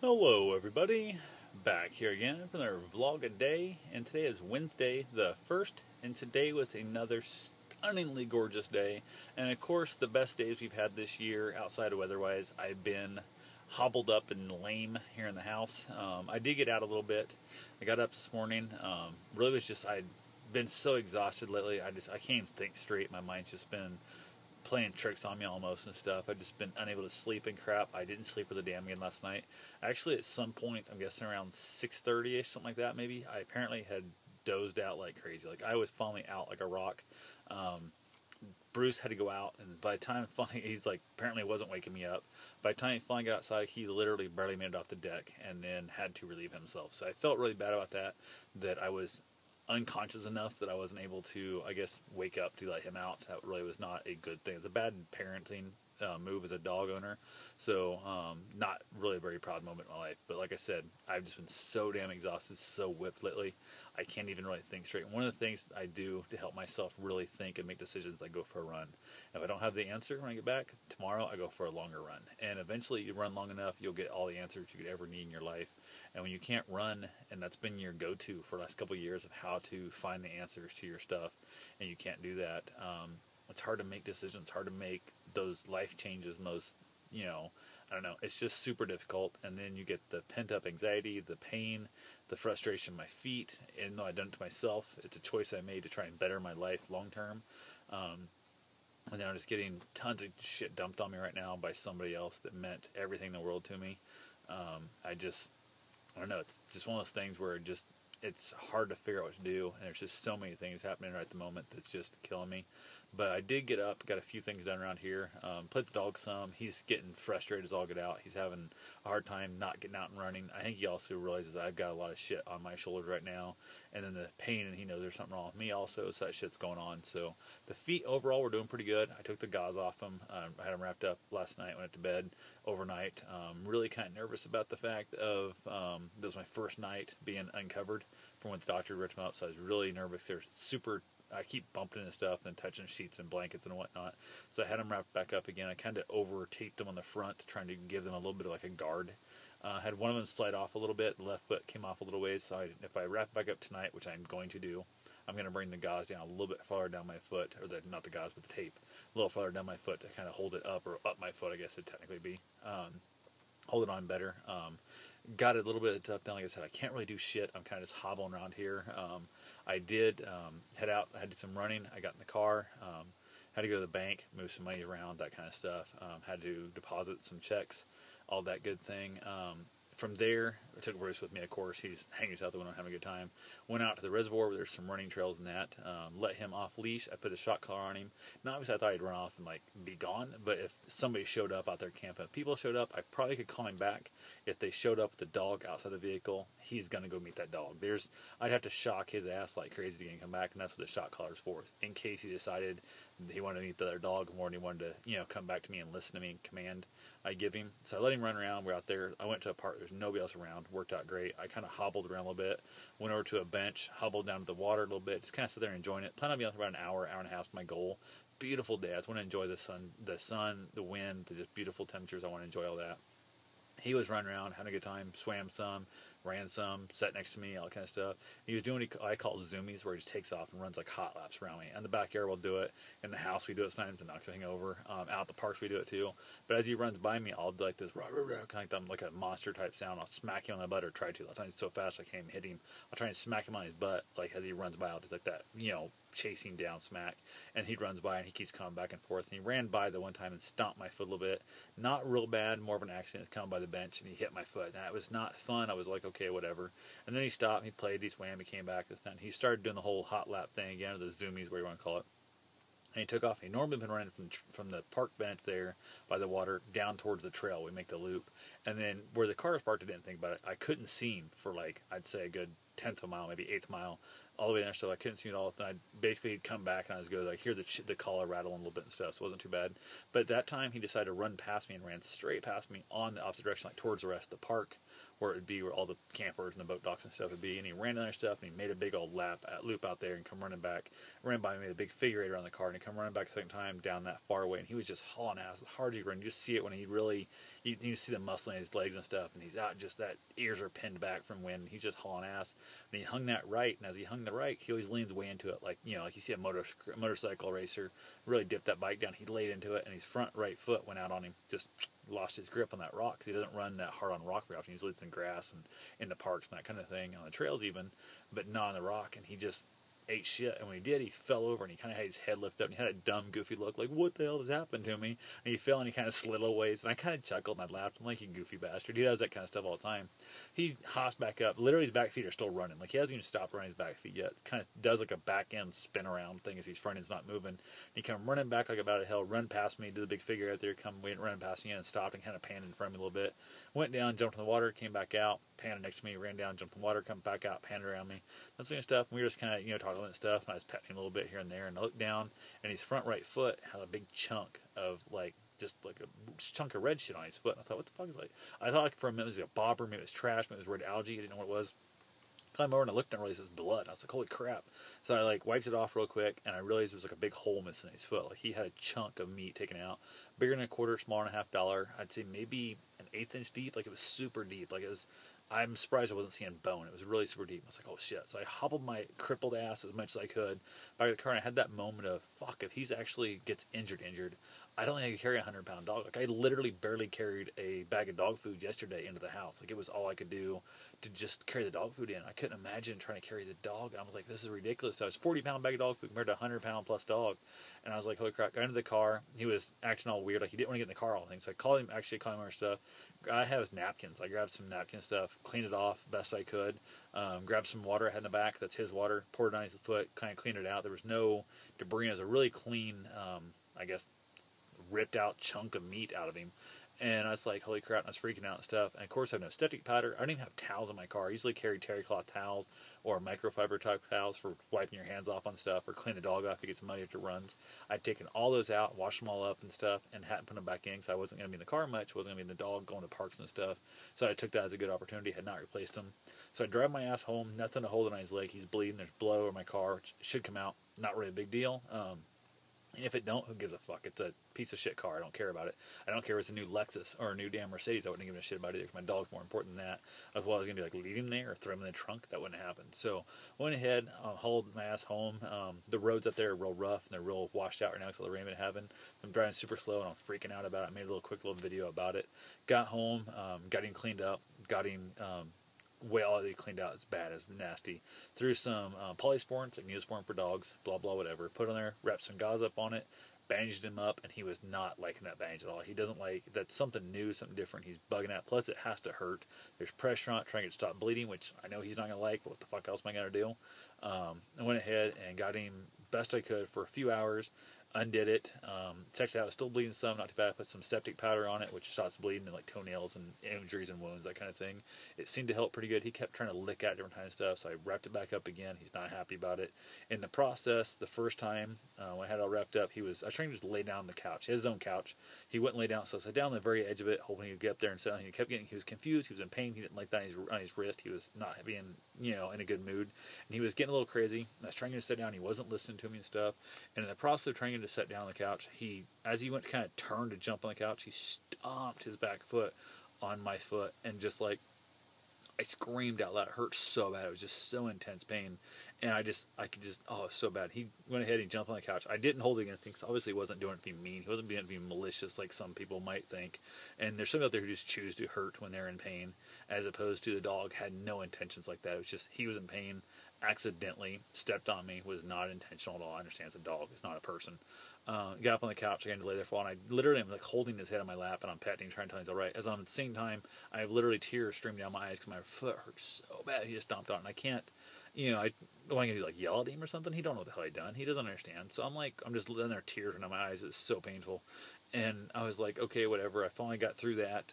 Hello everybody, back here again for another vlog a day, and today is Wednesday the 1st, and today was another stunningly gorgeous day, and of course the best days we've had this year outside of weather-wise. I've been hobbled up and lame here in the house. I did get out a little bit. I got up this morning, really was just, I'd been so exhausted lately, I can't even think straight. My mind's just been playing tricks on me almost and stuff. I've just been unable to sleep and crap. I didn't sleep with a damn again last night. Actually, at some point, I'm guessing around 6:30ish, something like that maybe, I apparently had dozed out like crazy. Like, I was falling out like a rock. Bruce had to go out, and by the time finally, he's like, apparently wasn't waking me up. By the time he finally got outside, he literally barely made it off the deck and then had to relieve himself. So I felt really bad about that, that I was unconscious enough that I wasn't able to, I guess, wake up to let him out. That really was not a good thing. It's a bad parenting move as a dog owner. So not really a very proud moment in my life. But like I said, I've just been so damn exhausted, so whipped lately. I can't even really think straight. One of the things I do to help myself really think and make decisions, I go for a run. If I don't have the answer when I get back tomorrow, I go for a longer run. And eventually you run long enough, you'll get all the answers you could ever need in your life. And when you can't run, and that's been your go-to for the last couple of years of how to find the answers to your stuff, and you can't do that, it's hard to make decisions, hard to make those life changes and those, I don't know, it's just super difficult. And then you get the pent-up anxiety, the pain, the frustration in my feet. And though I've done it to myself, it's a choice I made to try and better my life long-term. And then I'm just getting tons of shit dumped on me right now by somebody else that meant everything in the world to me. I don't know, it's just one of those things where it's hard to figure out what to do, and there's just so many things happening right at the moment that's just killing me. But I did get up, got a few things done around here, played the dog some. He's getting frustrated as all get out. He's having a hard time not getting out and running. I think he also realizes I've got a lot of shit on my shoulders right now, and then the pain, and he knows there's something wrong with me also, so that shit's going on. So the feet overall were doing pretty good. I took the gauze off them. I had them wrapped up last night, went to bed overnight. Really kind of nervous about the fact of this was my first night being uncovered from when the doctor ripped them up, so I was really nervous. They're super, I keep bumping into stuff and touching sheets and blankets and whatnot. So I had them wrapped back up again. I kind of over taped them on the front, trying to give them a little bit of like a guard. Had one of them slide off a little bit. The left foot came off a little ways. So if I wrap back up tonight, which I'm going to do, I'm going to bring the gauze down a little bit farther down my foot, or not the gauze, but the tape, a little farther down my foot to kind of hold it up, or up my foot, I guess it'd technically be. Hold it on better. Got a little bit of stuff done. Like I said, I can't really do shit. I'm kind of just hobbling around here. I did head out. I did some running. I got in the car. Had to go to the bank, move some money around, that kind of stuff. Had to deposit some checks, all that good thing. From there, I took Bruce with me, of course. He's hanging out the window, having a good time. Went out to the reservoir where there's some running trails and that. Let him off leash. I put a shot collar on him. Not because I thought he'd run off and like be gone, but if somebody showed up out there camping, if people showed up, I probably could call him back. If they showed up with the dog outside the vehicle, he's gonna go meet that dog. I'd have to shock his ass like crazy to get him to come back, and that's what the shot collar's for. In case he decided he wanted to meet the other dog more than he wanted to, come back to me and listen to me and command I give him. So I let him run around. We're out there. I went to a park. There's nobody else around. Worked out great. I kind of hobbled around a little bit. Went over to a bench. Hobbled down to the water a little bit. Just kind of sit there and enjoying it. Plan on being out there about an hour and a half is my goal. Beautiful day. I just want to enjoy the sun, the wind, the just beautiful temperatures. I want to enjoy all that. He was running around, having a good time, swam some, ran some, sat next to me, all that kind of stuff. He was doing what I call zoomies, where he just takes off and runs like hot laps around me. In the backyard, we'll do it. In the house, we do it sometimes to knock something over. Out at the parks, we do it too. But as he runs by me, I'll do like this, rah, rah, rah, kind of like a monster type sound. I'll smack him on the butt, or try to. I'll try so fast I can't even hit him. I'll try and smack him on his butt, like as he runs by. I'll just like that, chasing down smack, and he runs by and he keeps coming back and forth. And he ran by the one time and stomped my foot a little bit. Not real bad, more of an accident. Coming by the bench and he hit my foot. Now it was not fun. I was like, okay, whatever. And then he stopped, he played, he swam, he came back this time. He started doing the whole hot lap thing again, or the zoomies, whatever you want to call it. And he took off. He normally been running from the park bench there by the water down towards the trail. We make the loop. And then where the car was parked, I didn't think about it. I couldn't see him for like, I'd say a good 10th of a mile, maybe 8th mile, all the way there. So I couldn't see it all. And I basically he'd come back and I was good. Like hear the collar rattling a little bit and stuff. So it wasn't too bad. But at that time he decided to run past me and ran straight past me on the opposite direction, like towards the rest of the park, where it would be where all the campers and the boat docks and stuff would be. And he ran down their stuff and he made a big old loop out there and come running back. Ran by me, made a big figure eight around the car, and he come running back a second time down that far away. And he was just hauling ass as hard as he run. You just see it when he really, you see the muscle in his legs and stuff, and he's out just that ears are pinned back from wind. He's just hauling ass. And he hung that right, and as he hung the right, he always leans way into it, like like you see a motorcycle racer really dip that bike down. He laid into it, and his front right foot went out on him, just lost his grip on that rock because he doesn't run that hard on rock very often. He usually it's in grass and in the parks and that kind of thing, on the trails even, but not on the rock. And he just ate shit, and when he did, he fell over and he kind of had his head lifted up and he had a dumb goofy look like, what the hell has happened to me? And he fell and he kind of slid a little ways, and I kind of chuckled and I laughed. I'm like, you goofy bastard. He does that kind of stuff all the time. He hops back up, literally his back feet are still running, like he hasn't even stopped running his back feet yet. Kind of does like a back end spin around thing as his front end's not moving, and he come running back like about a hill, run past me, did the big figure out there, went running past me and stopped and kind of panned in front of me a little bit, went down, jumped in the water, came back out, panned next to me, ran down, jumped in the water, come back out, panned around me, that sort of stuff. And we were just kind of talking about stuff, and I was petting him a little bit here and there, and I looked down, and his front right foot had a big chunk of just like a chunk of red shit on his foot. And I thought, what the fuck is that? I thought for a minute it was a bobber, maybe it was trash, maybe it was red algae. I didn't know what it was. Climbed over and I looked and I realized it was blood. I was like, holy crap. So I wiped it off real quick, and I realized there was like a big hole missing in his foot. Like he had a chunk of meat taken out, bigger than a quarter, smaller than $1/2. I'd say maybe an 1/8 inch deep. Like it was super deep. Like it was, I'm surprised I wasn't seeing bone. It was really super deep. I was like, oh shit. So I hobbled my crippled ass as much as I could back to the car, and I had that moment of, fuck, if he's actually gets injured, I don't think I could carry a 100-pound dog. Like I literally barely carried a bag of dog food yesterday into the house. Like it was all I could do to just carry the dog food in. I couldn't imagine trying to carry the dog. And I was like, this is ridiculous. So I was 40-pound bag of dog food compared to a 100-pound plus dog. And I was like, holy crap. Got into the car. He was acting all weird. Like he didn't want to get in the car all things. So I called him over stuff. I have his napkins. I grabbed some napkin stuff, cleaned it off best I could. Grabbed some water I had in the back. That's his water. Poured it on his foot. Kind of cleaned it out. There was no debris. It was a really clean, I guess, ripped out chunk of meat out of him. And I was like, holy crap, and I was freaking out and stuff. And of course I have no septic powder. I don't even have towels in my car. I usually carry terry cloth towels or microfiber type towels for wiping your hands off on stuff, or clean the dog off if it gets muddy after it runs. I'd taken all those out, washed them all up and stuff, and hadn't put them back in because I wasn't going to be in the car much. Wasn't going to be in the dog, going to parks and stuff. So I took that as a good opportunity. Had not replaced them. So I drive my ass home, nothing to hold it on his leg. He's bleeding. There's blood over my car, which should come out. Not really a big deal. And if it don't, who gives a fuck? It's a piece of shit car. I don't care about it. I don't care if it's a new Lexus or a new damn Mercedes. I wouldn't give a shit about it because my dog's more important than that. As well, I was going to be like, leave him there or throw him in the trunk. That wouldn't happen. So went ahead, hauled my ass home. The roads up there are real rough and they're real washed out right now because of the rain been having. I'm driving super slow and I'm freaking out about it. I made a quick little video about it. Got home, got him cleaned up, got him all they cleaned out. It's bad, it's nasty. Threw some polysporin, it's like Neosporin for dogs, blah blah whatever. Put on there, wrapped some gauze up on it, bandaged him up, and he was not liking that bandage at all. He doesn't like, that's something new, something different. He's bugging out. Plus it has to hurt. There's pressure on it, trying to get it to stop bleeding, which I know he's not gonna like, but what the fuck else am I gonna do? I went ahead and got him best I could for a few hours. Undid it, checked it out, it was still bleeding some, not too bad. Put some septic powder on it, which stops bleeding and like toenails and injuries and wounds, that kind of thing. It seemed to help pretty good. He kept trying to lick at different kinds of stuff, so I wrapped it back up again. He's not happy about it. In the process, the first time when I had it all wrapped up, I was trying to just lay down on the couch. He has his own couch. He wouldn't lay down, so I sat down on the very edge of it, hoping he'd get up there and sit down. He was confused, he was in pain, he didn't like that on his wrist, he was not being, in a good mood, and he was getting a little crazy. I was trying to sit down, he wasn't listening to me and stuff, and in the process of trying to sit down on the couch, as he went to kind of turn to jump on the couch, he stomped his back foot on my foot, and just like, I screamed out loud. It hurt so bad. It was just so intense pain. And it was so bad. He went ahead and jumped on the couch. I didn't hold it against him because obviously he wasn't doing it to be mean. He wasn't doing it to be malicious like some people might think. And there's some out there who just choose to hurt when they're in pain, as opposed to the dog had no intentions like that. It was just, he was in pain, accidentally stepped on me, was not intentional at all. I understand it's a dog. It's not a person. Got up on the couch again to lay there for a while, and I literally am like holding his head on my lap, and I'm petting him, trying to tell him he's all right. As I'm at the same time, I have literally tears streaming down my eyes because my foot hurts so bad. He just stomped on it, and I can't, I don't want to do like yell at him or something. He don't know what the hell he done. He doesn't understand. So I'm just letting there tears running down my eyes. It was so painful. And I was like, okay, whatever. I finally got through that.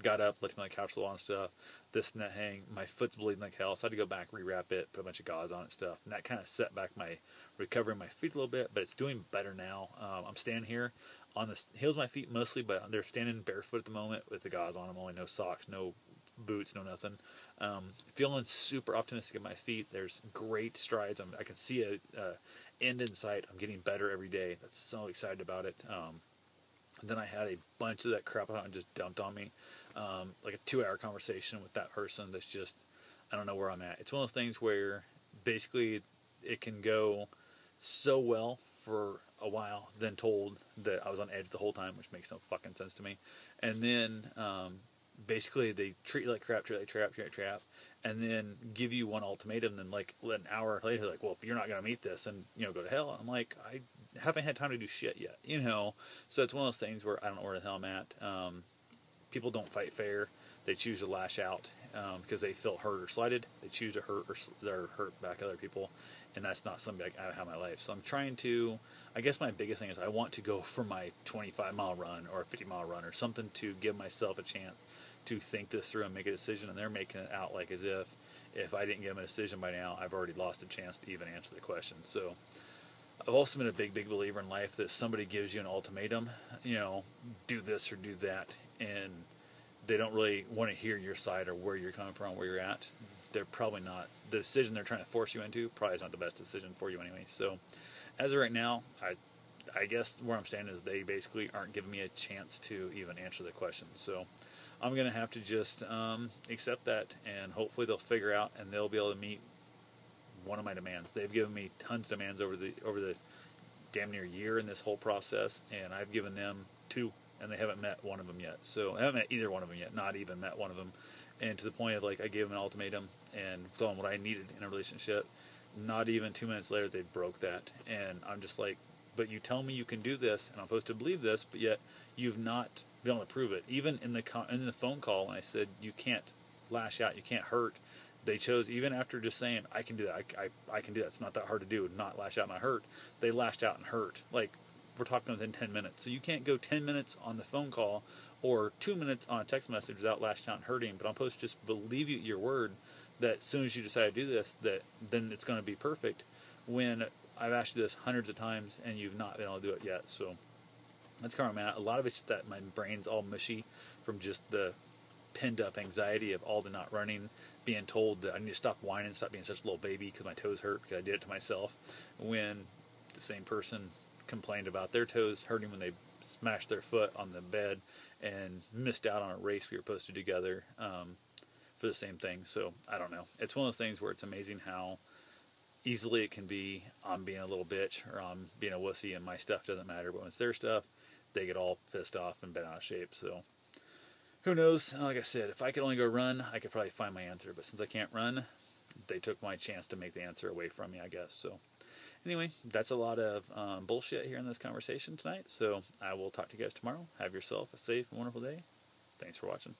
Got up, lifted my couch a little and stuff. This and that hang. My foot's bleeding like hell, so I had to go back, rewrap it, put a bunch of gauze on it and stuff. And that kind of set back my recovery of my feet a little bit, but it's doing better now. I'm standing here on the heels of my feet mostly, but they're standing barefoot at the moment with the gauze on them, only no socks, no boots, no nothing. Feeling super optimistic at my feet. There's great strides. I can see a end in sight. I'm getting better every day. That's so excited about it. And then I had a bunch of that crap out and just dumped on me. Like a 2-hour conversation with that person that's just, I don't know where I'm at. It's one of those things where basically it can go so well for a while, then told that I was on edge the whole time, which makes no fucking sense to me. And then basically they treat you like crap, treat you like crap, and then give you one ultimatum. Then like an hour later, like, well, if you're not gonna meet this, then go to hell. I'm like, I haven't had time to do shit yet, So it's one of those things where I don't know where the hell I'm at. People don't fight fair. They choose to lash out because they feel hurt or slighted. They choose to hurt or hurt back other people, and that's not something I have in my life. So I'm trying to. I guess my biggest thing is I want to go for my 25-mile run or a 50-mile run or something to give myself a chance to think this through and make a decision. And they're making it out like as if I didn't give them a decision by now, I've already lost a chance to even answer the question. So I've also been a big believer in life that somebody gives you an ultimatum, do this or do that, and they don't really want to hear your side or where you're coming from, where you're at. They're probably not, the decision they're trying to force you into probably is not the best decision for you anyway. So as of right now, I guess where I'm standing is they basically aren't giving me a chance to even answer the question. So I'm going to have to just accept that, and hopefully they'll figure out and they'll be able to meet one of my demands. They've given me tons of demands over the damn near year in this whole process, and I've given them 2, and they haven't met one of them yet. So I haven't met either one of them yet, not even met one of them. And to the point of like I gave them an ultimatum and told them what I needed in a relationship. Not even 2 minutes later, they broke that, and I'm just like, but you tell me you can do this, and I'm supposed to believe this, but yet you've not been able to prove it. Even in the phone call, when I said you can't lash out, you can't hurt, they chose, even after just saying I can do that, I can do that. It's not that hard to do, not lash out, not hurt. They lashed out and hurt. Like, we're talking within 10 minutes. So you can't go 10 minutes on the phone call or 2 minutes on a text message without lashing out and hurting. But I'm supposed to just believe you your word that as soon as you decide to do this, that then it's going to be perfect, when I've asked you this hundreds of times and you've not been able to do it yet. So that's kind of where I'm at. A lot of it's that my brain's all mushy from just the pinned up anxiety of all the not running, being told that I need to stop whining, stop being such a little baby because my toes hurt because I did it to myself, when the same person complained about their toes hurting when they smashed their foot on the bed and missed out on a race we were supposed to do together for the same thing. So I don't know. It's one of those things where it's amazing how easily it can be I'm being a little bitch or I'm being a wussy and my stuff doesn't matter, but when it's their stuff, they get all pissed off and bent out of shape. So who knows? Like I said, if I could only go run, I could probably find my answer. But since I can't run, they took my chance to make the answer away from me, I guess. So anyway, that's a lot of bullshit here in this conversation tonight. So I will talk to you guys tomorrow. Have yourself a safe and wonderful day. Thanks for watching.